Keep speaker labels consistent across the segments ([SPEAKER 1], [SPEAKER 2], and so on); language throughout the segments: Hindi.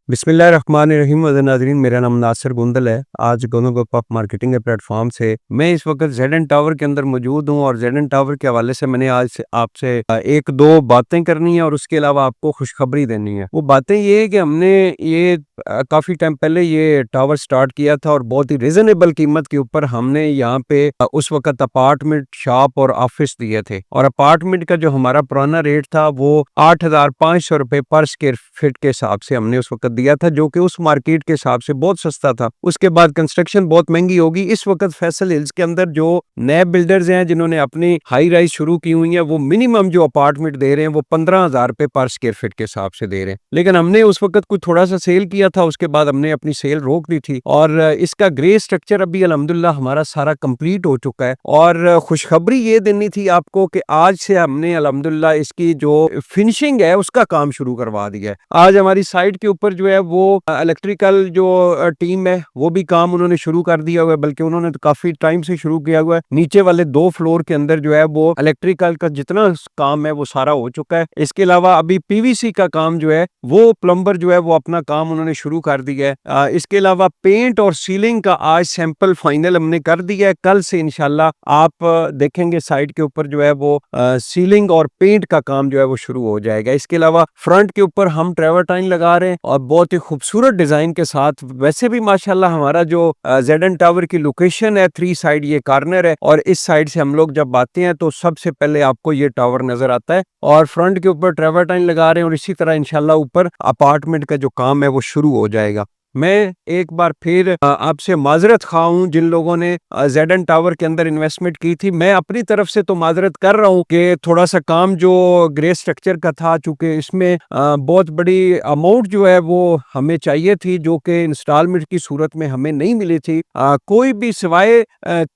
[SPEAKER 1] बिस्मिल्लाहिर्रहमानिर्रहीम नाज़रीन, मेरा नाम नासिर गुंदल है। आज गोनो ग्रुप ऑफ मार्केटिंग के प्लेटफॉर्म से मैं इस वक्त जेडन टावर के अंदर मौजूद हूँ और जेडन टावर के हवाले से मैंने आज से आपसे एक दो बातें करनी है और उसके अलावा आपको खुशखबरी देनी है। वो बातें ये है कि हमने ये काफ़ी टाइम पहले ये टावर स्टार्ट किया था और बहुत ही रिजनेबल कीमत के ऊपर हमने यहाँ पे उस वक्त अपार्टमेंट, शॉप और ऑफिस दिए थे। और अपार्टमेंट का जो हमारा पुराना रेट था वो 8,500 रुपए पर स्क्वायर फीट के हिसाब से हमने उस वक्त दिया था, जो कि उस मार्केट के हिसाब से बहुत सस्ता था। उसके बाद कंस्ट्रक्शन बहुत महंगी होगी। इस वक्त फैसल हिल्स के अंदर जो नए बिल्डर्स हैं जिन्होंने अपनी हाई राइज शुरू की हुई है, वो मिनिमम जो अपार्टमेंट दे रहे हैं वो 15,000 रुपए पर स्क्वायर फीट के हिसाब से दे रहे हैं। लेकिन हमने उस वक्त कुछ थोड़ा सा सेल किया था, उसके बाद हमने अपनी सेल रोक दी थी और इसका ग्रे स्ट्रक्चर अभी अल्हम्दुलिल्लाह हमारा सारा कंप्लीट हो चुका है। और खुशखबरी ये देनी थी आपको कि आज से हमने अल्हम्दुलिल्लाह इसकी जो फिनिशिंग है उसका काम शुरू करवा दिया है। आज हमारी साइट के ऊपर जो है वो इलेक्ट्रिकल जो टीम है वो भी काम उन्होंने शुरू कर दिया हुआ है, बल्कि उन्होंने तो काफी टाइम से शुरू किया हुआ है। नीचे वाले 2 फ्लोर के अंदर जो है वो इलेक्ट्रिकल का जितना काम है वो सारा हो चुका है। इसके अलावा अभी पीवीसी का काम जो है वो प्लम्बर जो है वो अपना काम उन्होंने शुरू कर दिया है। इसके अलावा पेंट और सीलिंग का आज सैंपल फाइनल हमने कर दिया है। कल से इंशाल्लाह आप देखेंगे साइट के ऊपर जो है वो सीलिंग और पेंट का काम जो है वो शुरू हो जाएगा। इसके अलावा फ्रंट के ऊपर हम ट्रेवर्टाइन लगा रहे हैं और बहुत ही खूबसूरत डिजाइन के साथ। वैसे भी माशाल्लाह हमारा जो जेडन टावर की लोकेशन है 3 साइड ये कॉर्नर है और इस साइड से हम लोग जब आते हैं तो सबसे पहले आपको ये टावर नजर आता है और फ्रंट के ऊपर ट्रेवर्टाइन लगा रहे हैं और इसी तरह इंशाल्लाह ऊपर अपार्टमेंट का जो काम है वो शुरू हो जाएगा। मैं एक बार फिर आपसे माजरत खा हूं जिन लोगों ने जेडन टावर के अंदर इन्वेस्टमेंट की थी। मैं अपनी तरफ से तो माजरत कर रहा हूं कि थोड़ा सा काम जो ग्रे स्ट्रक्चर का था, चूंकि इसमें बहुत बड़ी अमाउंट जो है वो हमें चाहिए थी, जो कि इंस्टॉलमेंट की सूरत में हमें नहीं मिली थी। कोई भी सिवाय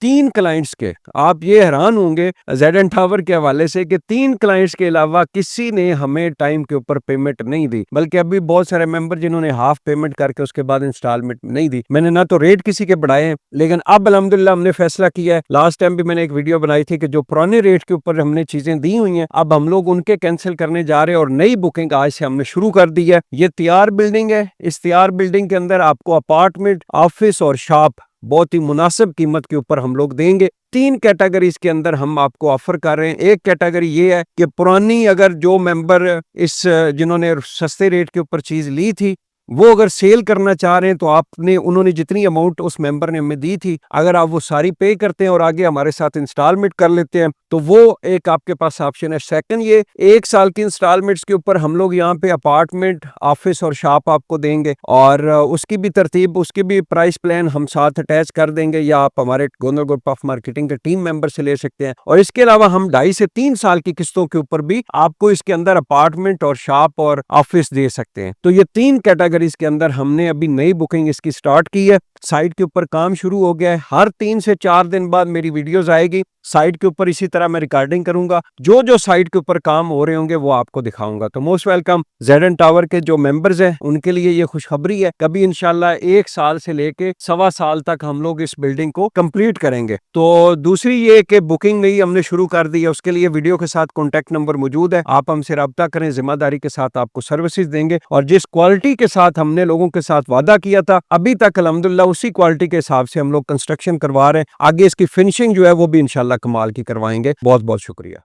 [SPEAKER 1] 3 क्लाइंट्स के, आप ये हैरान होंगे जेडन टावर के हवाले से कि 3 क्लाइंट्स के अलावा किसी ने हमें टाइम के ऊपर पेमेंट नहीं दी, बल्कि अभी बहुत सारे मेंबर जिन्होंने हाफ पेमेंट करके उसके बाद इंस्टॉलमेंट नहीं दी। मैंने ना तो रेट किसी के बढ़ाए हैं, लेकिन अब अल्हम्दुलिल्लाह हमने फैसला किया है। लास्ट टाइम भी मैंने एक वीडियो बनाई थी कि जो पुराने रेट के ऊपर हमने चीजें दी हुई हैं अब हम लोग उनके कैंसिल करने जा रहे हैं और नई बुकिंग आज से हमने शुरू कर दी है। ये तैयार बिल्डिंग है। इस तैयार बिल्डिंग के अंदर आपको अपार्टमेंट, ऑफिस और शॉप बहुत ही मुनासिब कीमत के ऊपर हम लोग देंगे। 3 कैटेगरीज के अंदर हम आपको ऑफर कर रहे हैं। एक कैटेगरी ये है कि पुरानी अगर जो मेंबर इस जिन्होंने सस्ते रेट के ऊपर चीज ली थी वो अगर सेल करना चाह रहे हैं तो आपने उन्होंने जितनी अमाउंट उस मेंबर ने हमें दी थी, अगर आप वो सारी पे करते हैं और आगे हमारे साथ इंस्टॉलमेंट कर लेते हैं तो वो एक आपके पास ऑप्शन है। सेकंड, ये 1 साल की इंस्टॉलमेंट्स के ऊपर हम लोग यहाँ पे अपार्टमेंट, ऑफिस और शॉप आपको देंगे और उसकी भी तरतीब, उसकी भी प्राइस प्लान हम साथ अटैच कर देंगे, या आप हमारे गोनो ग्रुप ऑफ मार्केटिंग के टीम मेंबर से ले सकते हैं। और इसके अलावा हम 2.5 से 3 साल की किस्तों के ऊपर भी आपको इसके अंदर अपार्टमेंट और शॉप और ऑफिस दे सकते हैं। तो ये 3 कैटेगरीज के अंदर हमने अभी नई बुकिंग इसकी स्टार्ट की है। साइट के ऊपर काम शुरू हो गया है। हर 3 से 4 दिन बाद मेरी वीडियोस आएगी साइट के ऊपर। इसी तरह मैं रिकॉर्डिंग करूंगा, जो जो साइट के ऊपर काम हो रहे होंगे वो आपको दिखाऊंगा। तो मोस्ट वेलकम। जेडन टावर के जो मेंबर्स हैं उनके लिए ये खुशखबरी है, कभी इंशाल्लाह 1 साल से लेके 1.25 साल तक हम लोग इस बिल्डिंग को कंप्लीट करेंगे। तो दूसरी ये कि बुकिंग नहीं हमने शुरू कर दी है, उसके लिए वीडियो के साथ कॉन्टैक्ट नंबर मौजूद है, आप हमसे रब्ता करें। जिम्मेदारी के साथ आपको सर्विसेज देंगे और जिस क्वालिटी के साथ हमने लोगों के साथ वादा किया था अभी तक अल्हम्दुलिल्लाह उसी क्वालिटी के हिसाब से हम लोग कंस्ट्रक्शन करवा रहे हैं। आगे इसकी फिनिशिंग जो है वो भी इंशाल्लाह कमाल की करवाएंगे। बहुत बहुत शुक्रिया।